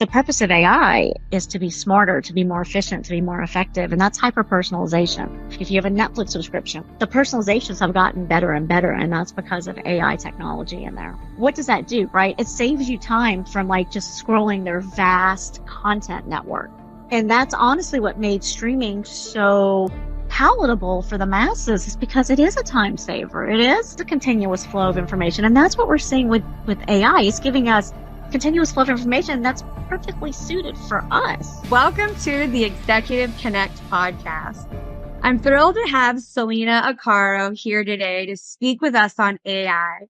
The purpose of AI is to be smarter, to be more efficient, to be more effective, and that's hyper-personalization. If you have a Netflix subscription, the personalizations have gotten better and better, and that's because of AI technology in there. What does that do, right? It saves you time from just scrolling their vast content network. And that's honestly what made streaming so palatable for the masses, is because it is a time saver. It is the continuous flow of information. And that's what we're seeing with AI. It's giving us continuous flow of information that's perfectly suited for us. Welcome to the Executive Connect podcast. I'm thrilled to have Salena Accardo here today to speak with us on AI.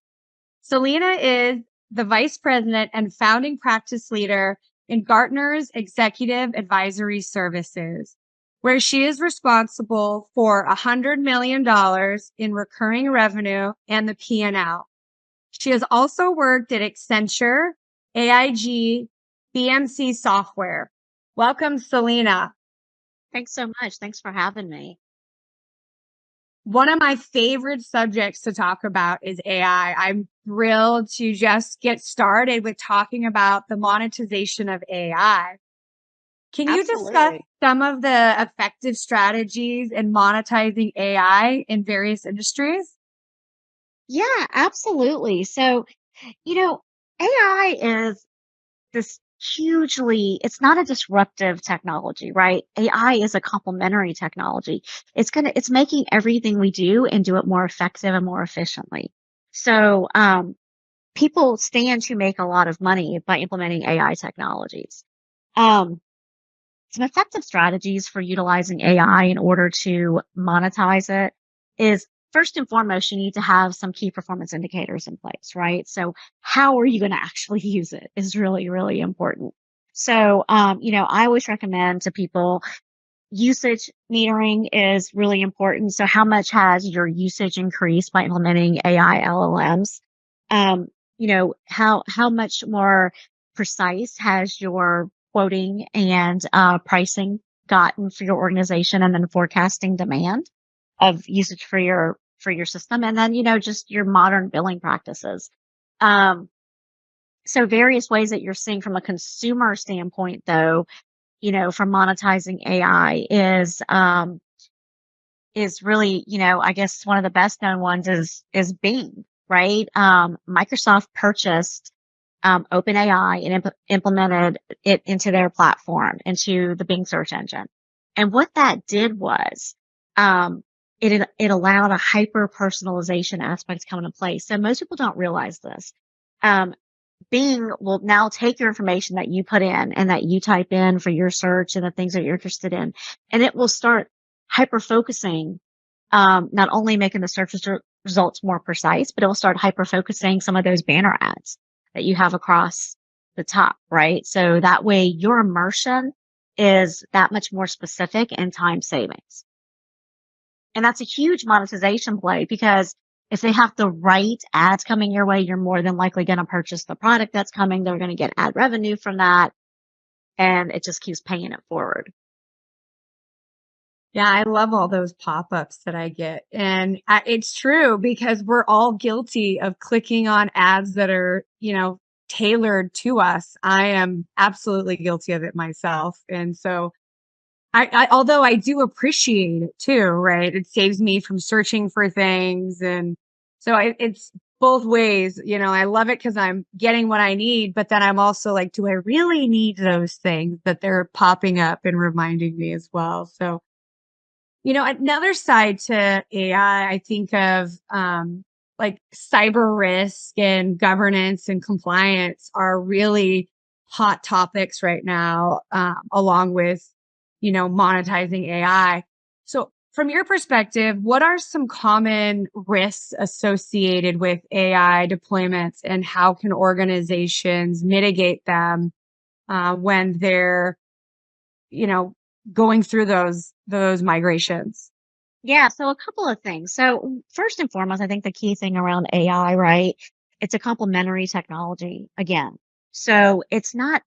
Salena is the Vice President and founding practice leader in Gartner's Executive Advisory Services, where she is responsible for $100 million in recurring revenue and the P&L. She has also worked at Accenture, AIG, BMC Software. Welcome, Salena. Thanks so much. Thanks for having me. One of my favorite subjects to talk about is AI. I'm thrilled to just get started with talking about the monetization of AI. Can you discuss some of the effective strategies in monetizing AI in various industries? Yeah, absolutely. So, AI is this it's not a disruptive technology, right? AI is a complementary technology. It's making everything we do and do it more effective and more efficiently. So, people stand to make a lot of money by implementing AI technologies. Some effective strategies for utilizing AI in order to monetize it is, first and foremost, you need to have some key performance indicators in place, right? So how are you going to actually use it is really, really important. So, I always recommend to people, usage metering is really important. So how much has your usage increased by implementing AI LLMs? How much more precise has your quoting and pricing gotten for your organization, and then forecasting demand of usage for your system, and then just your modern billing practices. So various ways that you're seeing from a consumer standpoint, though, from monetizing AI is really, I guess one of the best known ones is Bing, right? Microsoft purchased OpenAI and implemented it into their platform, into the Bing search engine. And what that did was, it allowed a hyper personalization aspect to come into place. So most people don't realize this. Bing will now take your information that you put in and that you type in for your search and the things that you're interested in, and it will start hyper focusing, not only making the search results more precise, but it will start hyper focusing some of those banner ads that you have across the top, right? So that way your immersion is that much more specific and time savings. And that's a huge monetization play, because if they have the right ads coming your way, you're more than likely going to purchase the product that's coming. They're going to get ad revenue from that, and it just keeps paying it forward. Yeah, I love all those pop-ups that I get. And it's true, because we're all guilty of clicking on ads that are, tailored to us. I am absolutely guilty of it myself. And so although I do appreciate it too, right? It saves me from searching for things. And so it's both ways. I love it because I'm getting what I need, but then I'm also like, do I really need those things that they're popping up and reminding me as well? So, another side to AI, I think of, like cyber risk and governance and compliance are really hot topics right now, along with, monetizing AI. So from your perspective, what are some common risks associated with AI deployments, and how can organizations mitigate them when they're, going through those migrations? Yeah, so a couple of things. So first and foremost, I think the key thing around AI, right? It's a complementary technology again. So it's not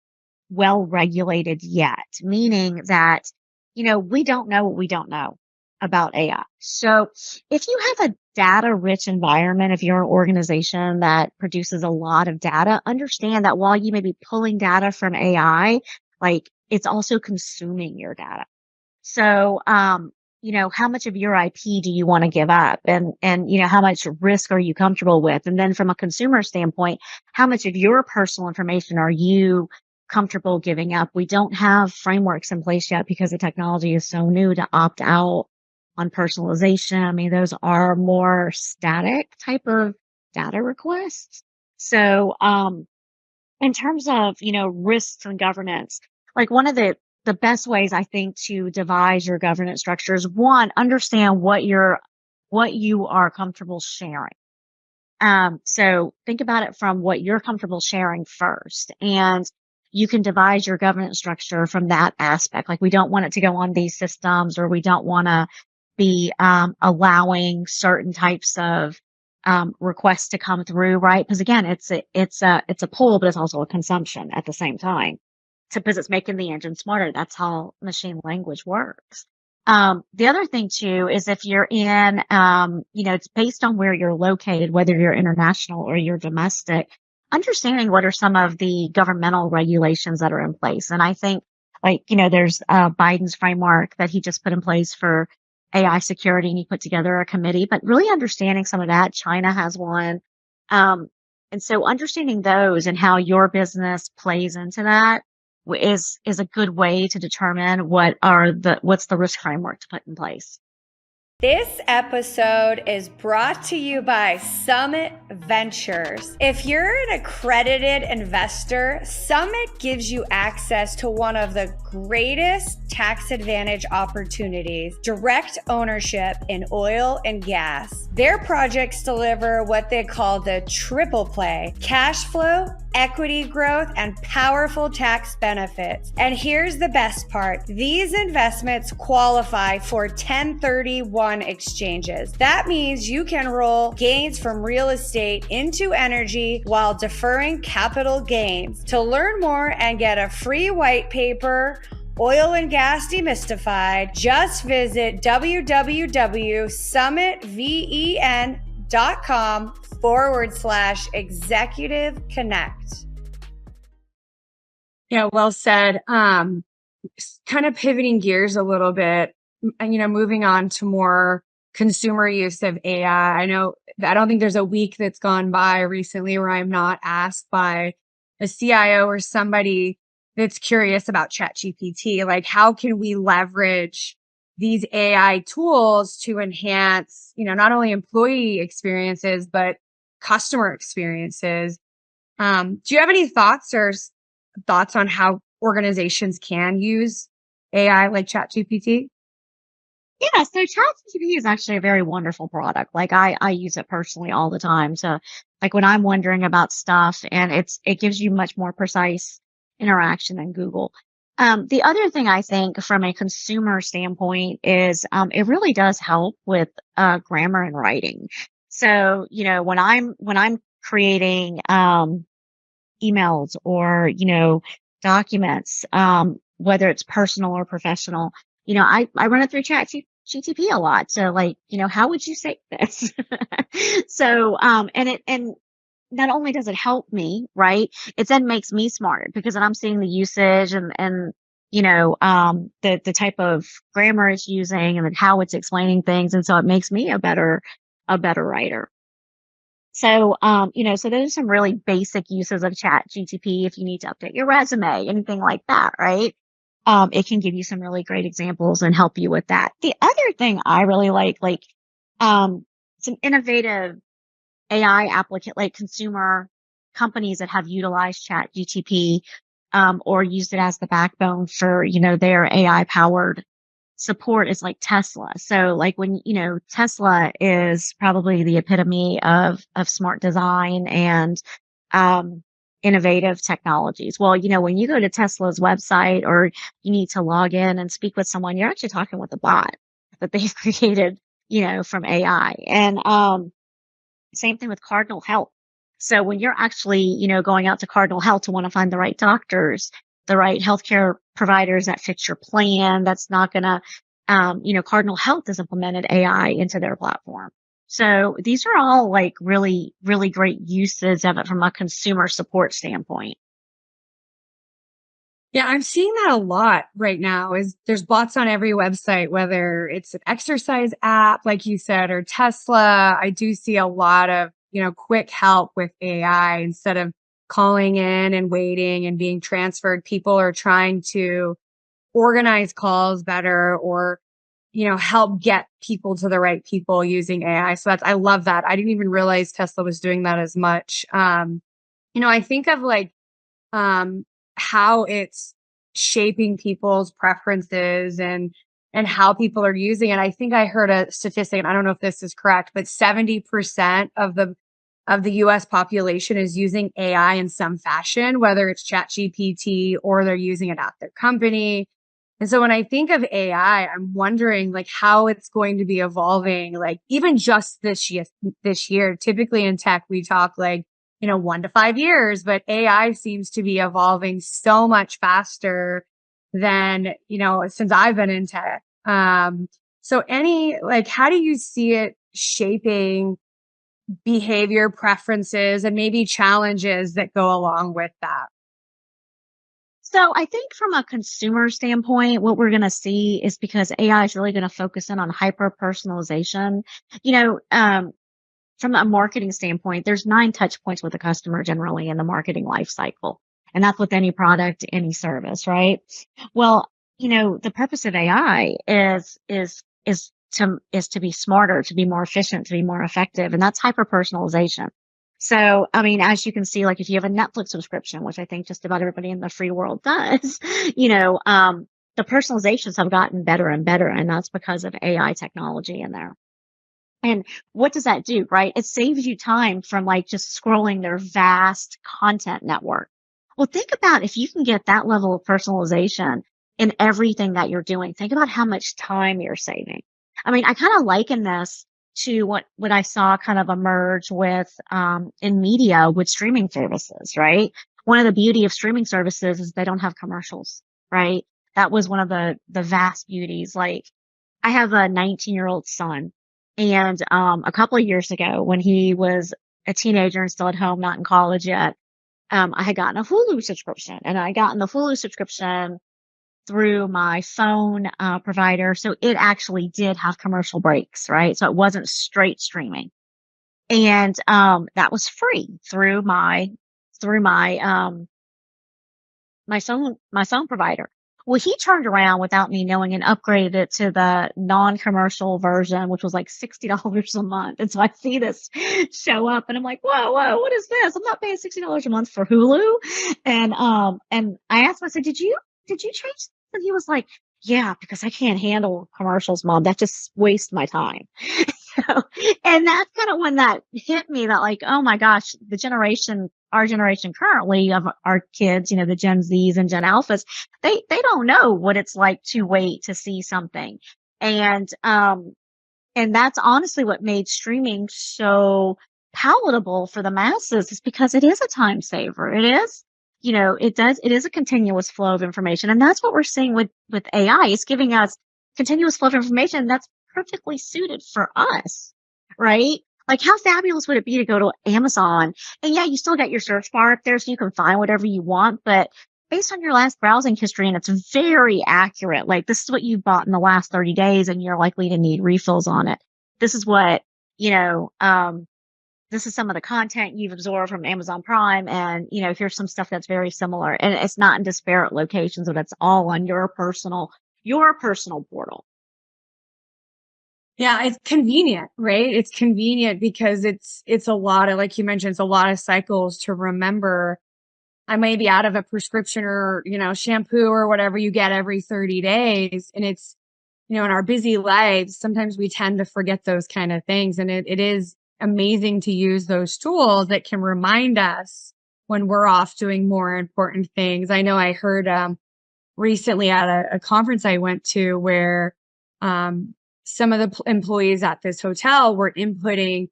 well regulated yet, meaning that, we don't know what we don't know. about AI. So if you have a data rich environment, if you're an organization that produces a lot of data, understand that while you may be pulling data from AI, like it's also consuming your data. So, how much of your IP do you want to give up? And how much risk are you comfortable with? And then from a consumer standpoint, how much of your personal information are you comfortable giving up? We don't have frameworks in place yet because the technology is so new to opt out on personalization. I mean, those are more static type of data requests. So, in terms of, risks and governance, like one of the best ways I think to devise your governance structure is one, understand what you are comfortable sharing. So think about it from what you're comfortable sharing first. And you can devise your governance structure from that aspect. Like we don't want it to go on these systems, or we don't want to be allowing certain types of requests to come through, right? Because again, it's a pull, but it's also a consumption at the same time. Because it's making the engine smarter. That's how machine language works. The other thing too is if you're in, it's based on where you're located, whether you're international or you're domestic, understanding what are some of the governmental regulations that are in place. And I think there's Biden's framework that he just put in place for AI security, and he put together a committee, but really understanding some of that. China has one. And so understanding those and how your business plays into that is a good way to determine what's the risk framework to put in place. This episode is brought to you by Summit Ventures. If you're an accredited investor, Summit gives you access to one of the greatest tax advantage opportunities, direct ownership in oil and gas. Their projects deliver what they call the triple play: cash flow, equity growth, and powerful tax benefits. And here's the best part: these investments qualify for 1031 exchanges. That means you can roll gains from real estate into energy while deferring capital gains. To learn more and get a free white paper, Oil and Gas Demystified, just visit www.summitven.com/executive connect. Yeah, well said. Kind of pivoting gears a little bit, moving on to more consumer use of AI. I don't think there's a week that's gone by recently where I'm not asked by a CIO or somebody that's curious about ChatGPT. Like, how can we leverage these AI tools to enhance, not only employee experiences, but customer experiences? Do you have any thoughts on how organizations can use AI like ChatGPT? Yeah, so ChatGPT is actually a very wonderful product. Like I use it personally all the time. So like when I'm wondering about stuff, and it gives you much more precise interaction than Google. The other thing I think from a consumer standpoint is it really does help with grammar and writing. So, when I'm creating emails or, documents, whether it's personal or professional, I run it through ChatGPT a lot. So like, how would you say this? So, and not only does it help me, right? It then makes me smarter because then I'm seeing the usage and the type of grammar it's using and then how it's explaining things. And so it makes me a better writer. So, so those are some really basic uses of ChatGPT if you need to update your resume, anything like that, right? It can give you some really great examples and help you with that. The other thing I really like, some innovative AI applicant, like consumer companies that have utilized ChatGPT, or used it as the backbone for, their AI powered support is like Tesla. So like when, Tesla is probably the epitome of smart design and, innovative technologies. Well, when you go to Tesla's website or you need to log in and speak with someone, you're actually talking with a bot that they've created, from AI. And, same thing with Cardinal Health. So when you're actually, going out to Cardinal Health to want to find the right doctors, the right healthcare providers that fit your plan, that's not going to Cardinal Health has implemented AI into their platform. So these are all like really, really great uses of it from a consumer support standpoint. Yeah, I'm seeing that a lot right now. Is there's bots on every website, whether it's an exercise app, like you said, or Tesla. I do see a lot of, quick help with AI instead of calling in and waiting and being transferred. People are trying to organize calls better or, help get people to the right people using AI. So I love that. I didn't even realize Tesla was doing that as much. I think of like, um, how it's shaping people's preferences and how people are using it. I think I heard a statistic, and I don't know if this is correct, but 70% of the US population is using AI in some fashion, whether it's ChatGPT or they're using it at their company. And so when I think of AI, I'm wondering like how it's going to be evolving, like even just this year, typically in tech, we talk like, 1 to 5 years, but AI seems to be evolving so much faster than, since I've been in tech. So how do you see it shaping behavior preferences and maybe challenges that go along with that? So I think from a consumer standpoint, what we're going to see is because AI is really going to focus in on hyper personalization. You know, um, from a marketing standpoint, there's 9 touch points with a customer generally in the marketing life cycle. And that's with any product, any service, right? Well, the purpose of AI is to be smarter, to be more efficient, to be more effective. And that's hyper personalization. So, I mean, as you can see, like if you have a Netflix subscription, which I think just about everybody in the free world does, you know, um, the personalizations have gotten better and better. And that's because of AI technology in there. And what does that do, right? It saves you time from like just scrolling their vast content network. Well, think about if you can get that level of personalization in everything that you're doing. Think about how much time you're saving. I mean, I kind of liken this to what I saw kind of emerge with in media with streaming services, right? One of the beauty of streaming services is they don't have commercials, right? That was one of the vast beauties. Like I have a 19-year-old son, and a couple of years ago, when he was a teenager and still at home, not in college yet, I had gotten a Hulu subscription, and I gotten the Hulu subscription through my phone provider, so it actually did have commercial breaks, right? So it wasn't straight streaming, and that was free through my my phone provider. Well, he turned around without me knowing and upgraded it to the non-commercial version, which was like $60 a month. And so I see this show up and I'm like, whoa, whoa, what is this? I'm not paying $60 a month for Hulu. And I asked him, I said, did you change this? And he was like, yeah, because I can't handle commercials, mom. That just wastes my time. So, and that's kind of when that hit me that like, oh my gosh, our generation currently of our kids, the Gen Zs and Gen Alphas, they don't know what it's like to wait to see something. And that's honestly what made streaming so palatable for the masses is because it is a time saver. It is, it is a continuous flow of information. And that's what we're seeing with AI. It's giving us continuous flow of information that's perfectly suited for us, right? Like how fabulous would it be to go to Amazon and yeah, you still got your search bar up there so you can find whatever you want, but based on your last browsing history, and it's very accurate. Like this is what you've bought in the last 30 days and you're likely to need refills on it. This is what, this is some of the content you've absorbed from Amazon Prime. And, here's some stuff that's very similar and it's not in disparate locations, but it's all on your personal portal. Yeah, it's convenient, right? It's convenient because it's a lot of, like you mentioned, it's a lot of cycles to remember. I may be out of a prescription or, shampoo or whatever you get every 30 days. And it's, in our busy lives, sometimes we tend to forget those kind of things. And it is amazing to use those tools that can remind us when we're off doing more important things. I know I heard recently at a conference I went to where some of the employees at this hotel were inputting,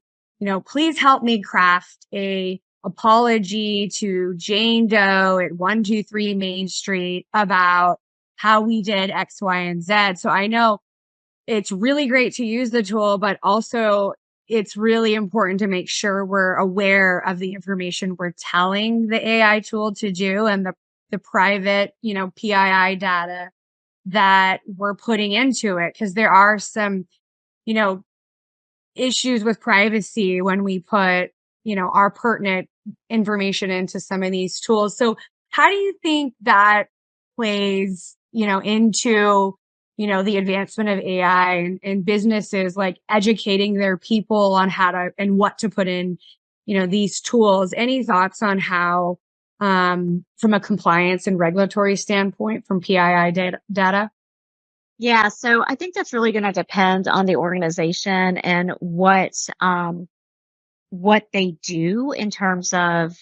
please help me craft a apology to Jane Doe at 123 Main Street about how we did X, Y, and Z. So I know it's really great to use the tool, but also it's really important to make sure we're aware of the information we're telling the AI tool to do and the private, PII data that we're putting into it. Because there are some, issues with privacy when we put, our pertinent information into some of these tools. So how do you think that plays, into, the advancement of AI and businesses like educating their people on how to and what to put in, these tools? Any thoughts on how, from a compliance and regulatory standpoint from PII data? Yeah, so I think that's really going to depend on the organization and what they do in terms of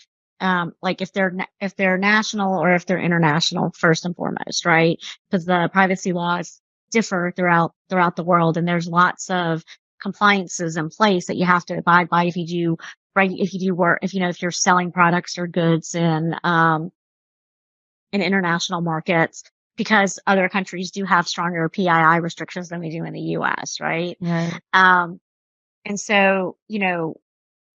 like if they're national or if they're international first and foremost, right? Because the privacy laws differ throughout the world, and there's lots of compliances in place that you have to abide by if you do right if you do work if you're selling products or goods in international markets, because other countries do have stronger PII restrictions than we do in the US, right? Right. And so,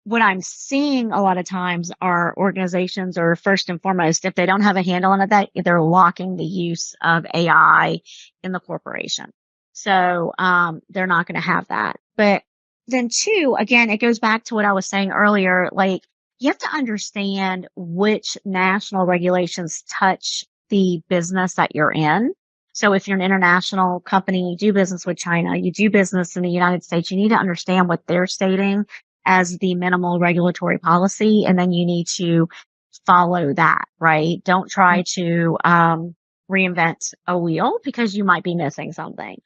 what I'm seeing a lot of times are organizations, or first and foremost, if they don't have a handle on it, that they're locking the use of AI in the corporation. So they're not going to have that. But then two, again, it goes back to what I was saying earlier, like you have to understand which national regulations touch the business that you're in. So if you're an international company, you do business with China, you do business in the United States, you need to understand what they're stating as the minimal regulatory policy, and then you need to follow that, right? Don't try to reinvent a wheel because you might be missing something.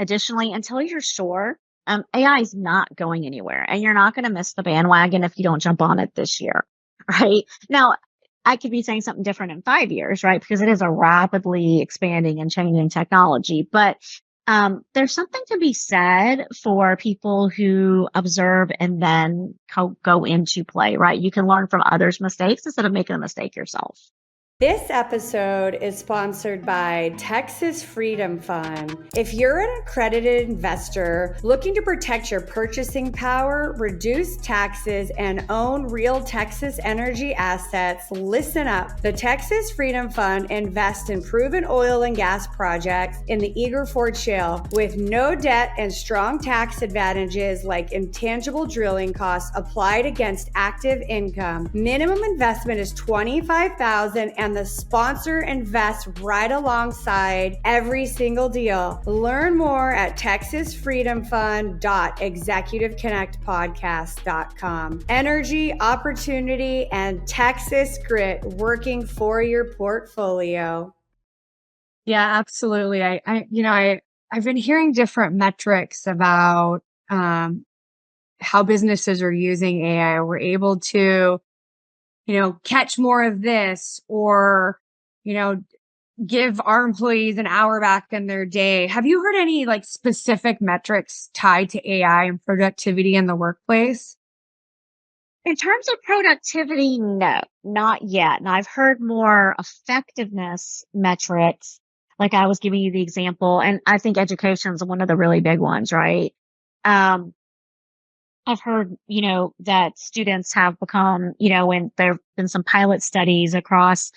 Additionally, until you're sure, AI is not going anywhere, and you're not going to miss the bandwagon if you don't jump on it this year, right? Now, I could be saying something different in 5 years, right? Because it is a rapidly expanding and changing technology. But there's something to be said for people who observe and then go into play, right? You can learn from others' mistakes instead of making a mistake yourself. This episode is sponsored by Texas Freedom Fund. If you're an accredited investor looking to protect your purchasing power, reduce taxes, and own real Texas energy assets, listen up. The Texas Freedom Fund invests in proven oil and gas projects in the Eagle Ford Shale with no debt and strong tax advantages like intangible drilling costs applied against active income. Minimum investment is $25,000 and the sponsor invests right alongside every single deal. Learn more at texasfreedomfund.executiveconnectpodcast.com. Energy, opportunity, and Texas grit working for your portfolio. Yeah, absolutely. I've been hearing different metrics about how businesses are using AI. We're able to catch more of this, or, give our employees an hour back in their day. Have you heard any like specific metrics tied to AI and productivity in the workplace? In terms of productivity, no, not yet. And I've heard more effectiveness metrics, like I was giving you the example, and I think education is one of the really big ones, right? Um, I've heard, that students have become, and there have been some pilot studies across,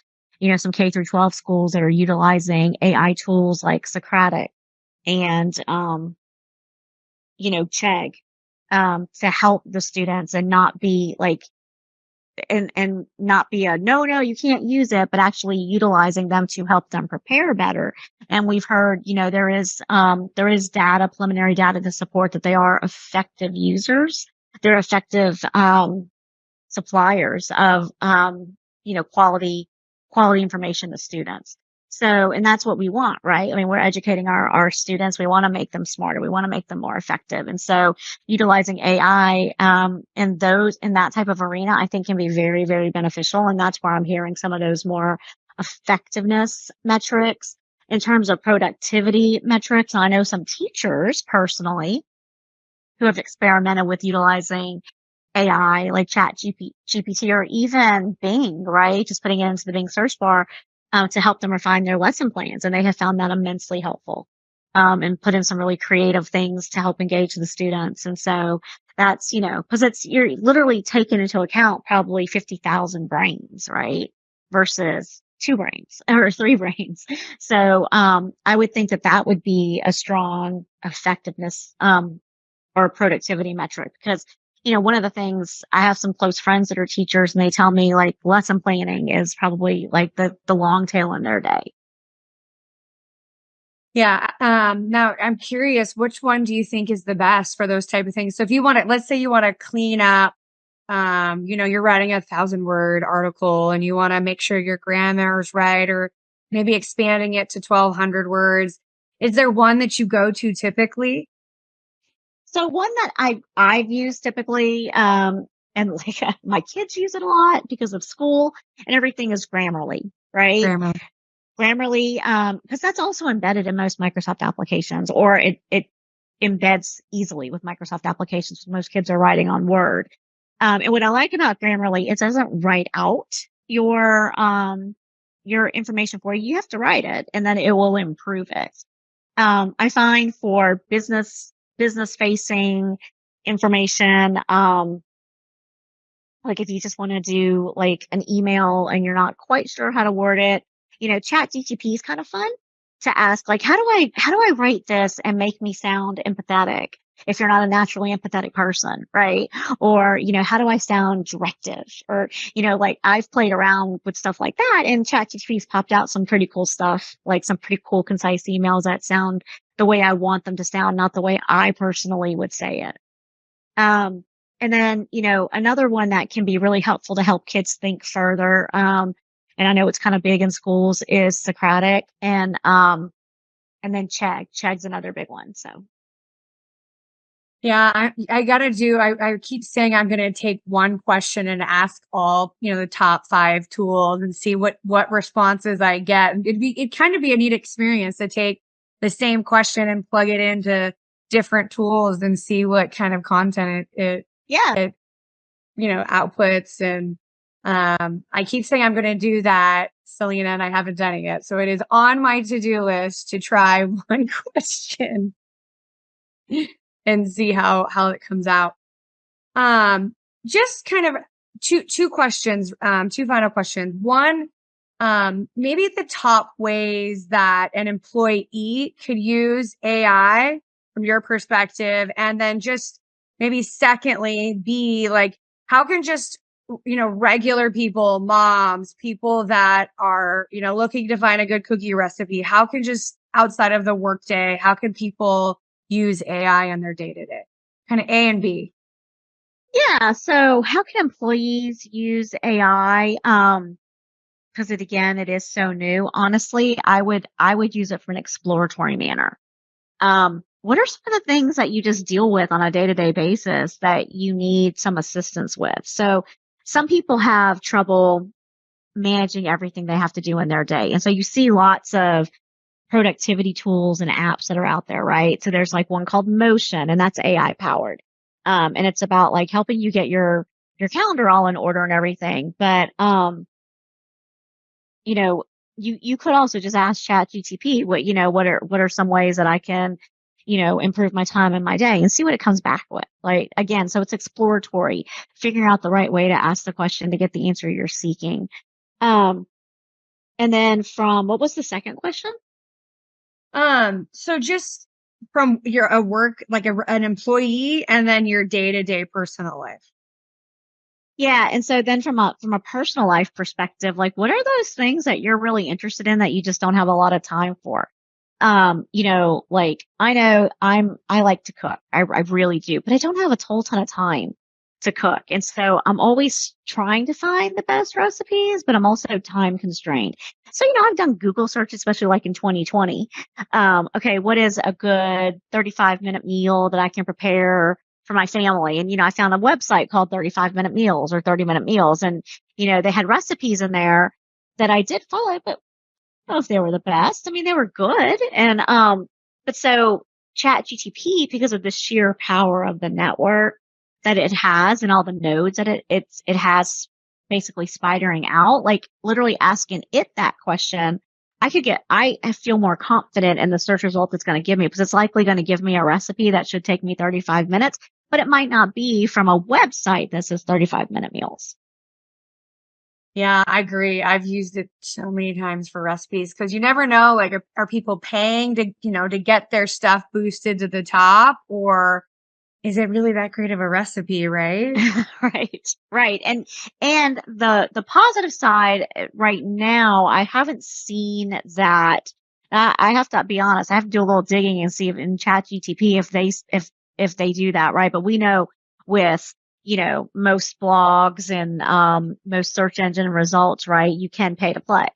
some K through 12 schools that are utilizing AI tools like Socratic and, Chegg, to help the students and not be like, and not be a no, you can't use it, but actually utilizing them to help them prepare better. And we've heard, there is data, preliminary data to support that they are effective users. They're effective, suppliers of, quality information to students. So, and that's what we want, right? I mean, we're educating our students. We want to make them smarter. We want to make them more effective. And so utilizing AI, in that type of arena, I think can be very, very beneficial. And that's where I'm hearing some of those more effectiveness metrics. In terms of productivity metrics, I know some teachers personally who have experimented with utilizing AI like ChatGPT or even Bing, right? Just putting it into the Bing search bar, to help them refine their lesson plans. And they have found that immensely helpful. and put in some really creative things to help engage the students. And so that's, because you're literally taking into account probably 50,000 brains, right? Versus 2 brains or 3 brains. So, I would think that would be a strong effectiveness, or productivity metric because, one of the things I have some close friends that are teachers and they tell me like lesson planning is probably like the long tail in their day. Yeah. Now I'm curious, which one do you think is the best for those type of things? So if you want to, let's say you want to clean up, you're writing a 1,000-word article and you want to make sure your grammar is right, or maybe expanding it to 1,200 words. Is there one that you go to typically? So one that I've used typically, and like my kids use it a lot because of school and everything is Grammarly, right? Grammar. Grammarly, because that's also embedded in most Microsoft applications, or it embeds easily with Microsoft applications. Most kids are writing on Word. And what I like about Grammarly, it doesn't write out your information for you. You have to write it and then it will improve it. I find for business facing information, like if you just want to do like an email and you're not quite sure how to word it, ChatGPT is kind of fun to ask, like, how do I write this and make me sound empathetic if you're not a naturally empathetic person, right? Or, how do I sound directive? Or, like I've played around with stuff like that and ChatGPT's popped out some pretty cool stuff, like some pretty cool, concise emails that sound the way I want them to sound, not the way I personally would say it. And then, another one that can be really helpful to help kids think further, and I know it's kind of big in schools, is Socratic and then Chegg. Chegg's another big one. So yeah, I keep saying I'm going to take one question and ask all, the top 5 tools and see what responses I get. It'd kind of be a neat experience to take the same question and plug it into different tools and see what kind of content it outputs. And I keep saying I'm going to do that, Salena, and I haven't done it yet. So it is on my to-do list to try one question and see how it comes out. Just kind of two questions, 2 final questions. One, maybe the top ways that an employee could use AI from your perspective. And then just maybe secondly, be like, how can just, regular people, moms, people that are, looking to find a good cookie recipe, how can just outside of the workday, how can people use AI in their day-to-day? Kind of A and B. yeah. So how can employees use AI? Because it is so new. Honestly, I would use it for an exploratory manner. What are some of the things that you just deal with on a day-to-day basis that you need some assistance with? So some people have trouble managing everything they have to do in their day. And so you see lots of productivity tools and apps that are out there, right? So there's like one called Motion and that's AI powered. And it's about like helping you get your calendar all in order and everything. But, you could also just ask ChatGPT what are some ways that I can, improve my time in my day and see what it comes back with. Like again, so it's exploratory, figuring out the right way to ask the question to get the answer you're seeking. And then from what was the second question? So just from a work, like an employee and then your day-to-day personal life. Yeah. And so then from a personal life perspective, like what are those things that you're really interested in that you just don't have a lot of time for? Like I know I like to cook. I really do, but I don't have a whole ton of time to cook. And so I'm always trying to find the best recipes, but I'm also time constrained. So, I've done Google search, especially like in 2020. Okay, what is a good 35-minute meal that I can prepare for my family? And, I found a website called 35-minute meals or 30-minute meals. And, they had recipes in there that I did follow, but I don't know if they were the best. I mean, they were good. And, but so ChatGPT, because of the sheer power of the network that it has and all the nodes that it has basically spidering out, like literally asking it that question I feel more confident in the search result it's going to give me, because it's likely going to give me a recipe that should take me 35 minutes, but it might not be from a website that says 35-minute meals. Yeah, I agree. I've used it so many times for recipes because you never know, like, are people paying to, to get their stuff boosted to the top, or is it really that great of a recipe, right? Right. And the positive side right now, I haven't seen that. I have to be honest. I have to do a little digging and see if in ChatGPT if they do that, right? But we know with most blogs and most search engine results, right? You can pay to play.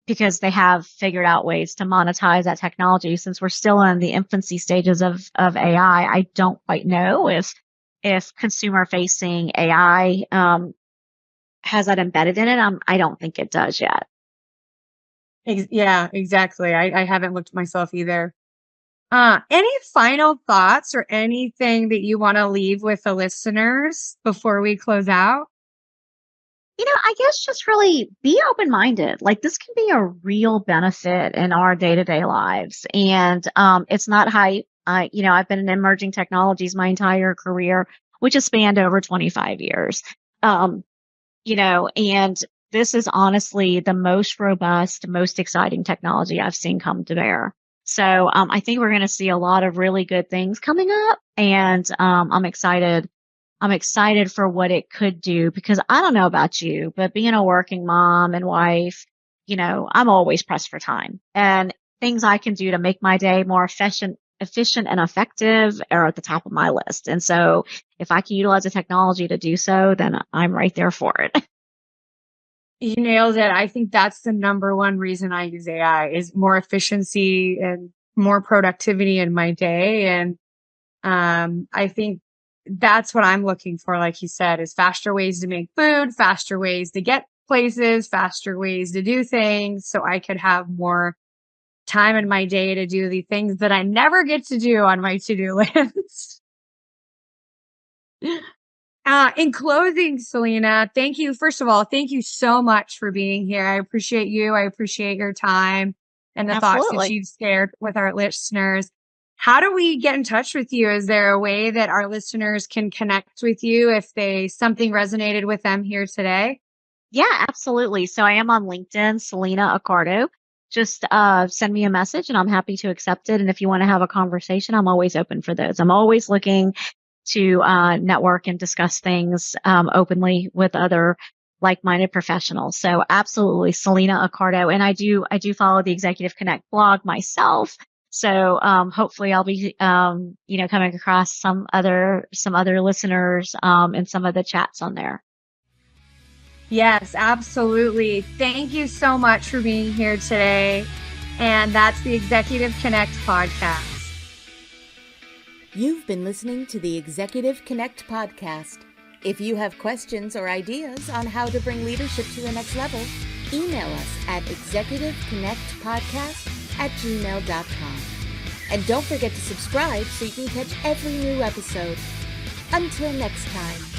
Because they have figured out ways to monetize that technology. Since we're still in the infancy stages of AI, I don't quite know if consumer facing AI has that embedded in it. I don't think it does yet. Yeah, exactly. I haven't looked myself either. Any final thoughts or anything that you want to leave with the listeners before we close out? I guess just really be open-minded. Like, this can be a real benefit in our day-to-day lives. And it's not hype. I've been in emerging technologies my entire career, which has spanned over 25 years. And this is honestly the most robust, most exciting technology I've seen come to bear. So I think we're going to see a lot of really good things coming up. And I'm excited for what it could do, because I don't know about you, but being a working mom and wife, I'm always pressed for time, and things I can do to make my day more efficient and effective are at the top of my list. And so if I can utilize the technology to do so, then I'm right there for it. You nailed it. I think that's the number one reason I use AI is more efficiency and more productivity in my day. And I think that's what I'm looking for, like you said, is faster ways to make food, faster ways to get places, faster ways to do things, so I could have more time in my day to do the things that I never get to do on my to-do list. In closing, Salena, thank you. First of all, thank you so much for being here. I appreciate you. I appreciate your time and the thoughts that Absolutely. you've shared with our listeners. How do we get in touch with you? Is there a way that our listeners can connect with you if something resonated with them here today? Yeah, absolutely. So I am on LinkedIn, Salena Accardo. Just send me a message and I'm happy to accept it. And if you want to have a conversation, I'm always open for those. I'm always looking to network and discuss things openly with other like-minded professionals. So absolutely, Salena Accardo. And I do follow the Executive Connect blog myself. So hopefully I'll be coming across some other listeners in some of the chats on there. Yes, absolutely. Thank you so much for being here today. And that's the Executive Connect podcast. You've been listening to the Executive Connect podcast. If you have questions or ideas on how to bring leadership to the next level, email us at executiveconnectpodcast@gmail.com. And don't forget to subscribe so you can catch every new episode. Until next time.